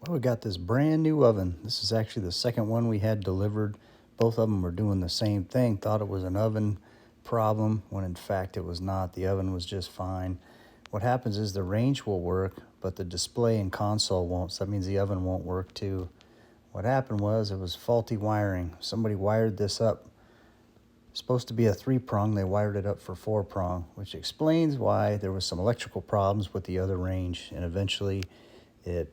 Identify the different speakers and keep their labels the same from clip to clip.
Speaker 1: Oh, we got this brand new oven. This is actually the second one we had delivered. Both of them were doing the same thing. Thought it was an oven problem when in fact it was not. The oven was just fine. What happens is the range will work, but the display and console won't. So that means the oven won't work too. What happened was it was faulty wiring. Somebody wired this up. It's supposed to be a 3-prong. They wired it up for 4-prong, which explains why there was some electrical problems with the other range, and eventually it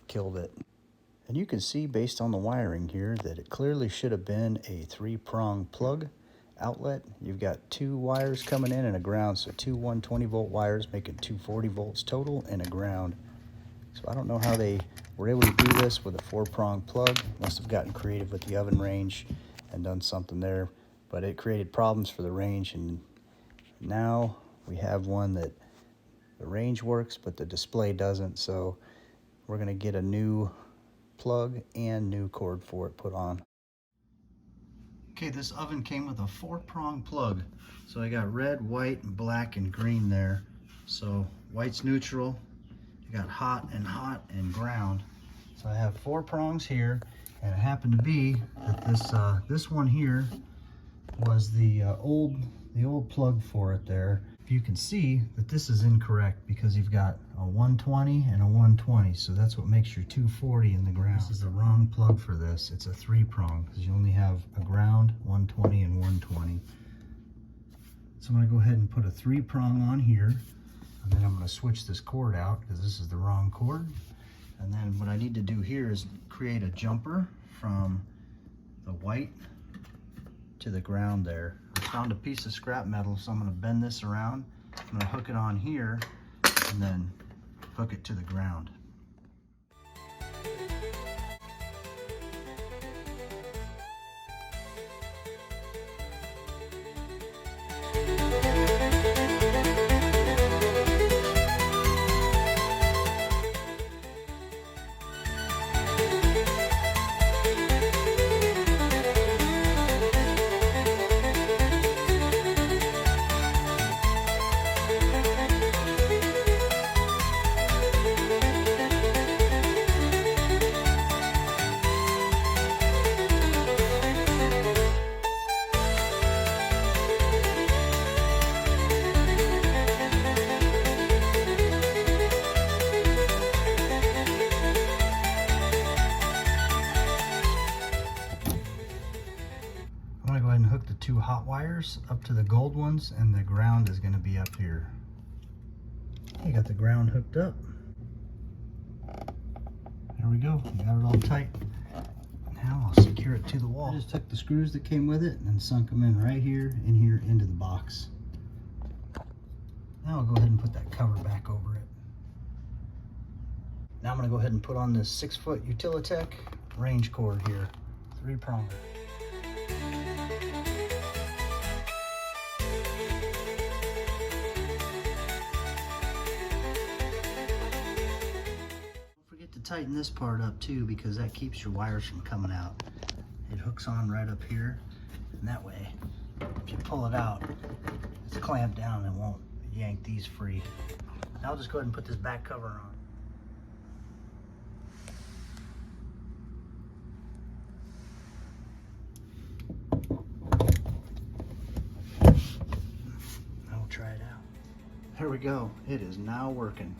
Speaker 1: killed it. And you can see based on the wiring here that it clearly should have been a 3-prong plug outlet. You've got 2 wires coming in and a ground, so 2 120-volt wires making 240 volts total and a ground. So I don't know how they were able to do this with a 4-prong plug. Must have gotten creative with the oven range and done something there, but it created problems for the range, and now we have one that the range works but the display doesn't. So we're going to get a new plug and new cord for it put on. Okay, this oven came with a 4-prong plug. So I got red, white, black, and green there. So white's neutral. You got hot and ground. So I have 4 prongs here, and it happened to be that this one here was the old plug for it there. You can see that this is incorrect because you've got a 120 and a 120, so that's what makes your 240 in the ground. This is the wrong plug for this. It's a 3-prong because you only have a ground, 120, and 120. So I'm going to go ahead and put a 3-prong on here, and then I'm going to switch this cord out because this is the wrong cord. And then what I need to do here is create a jumper from the white to the ground there. I found a piece of scrap metal, so I'm going to bend this around. I'm going to hook it on here and then hook it to the ground. I'm going to go ahead and hook the 2 hot wires up to the gold ones, and the ground is going to be up here. I got the ground hooked up. There we go. We got it all tight. Now I'll secure it to the wall. I just took the screws that came with it and sunk them in right here into the box. Now I'll go ahead and put that cover back over it. Now I'm going to go ahead and put on this 6-foot Utilitech range cord here, 3-pronger. Tighten this part up too, because that keeps your wires from coming out. It hooks on right up here, and that way if you pull it out, it's clamped down and won't yank these free. Now I'll just go ahead and put this back cover on. I'll try it out. There we go. It is now working.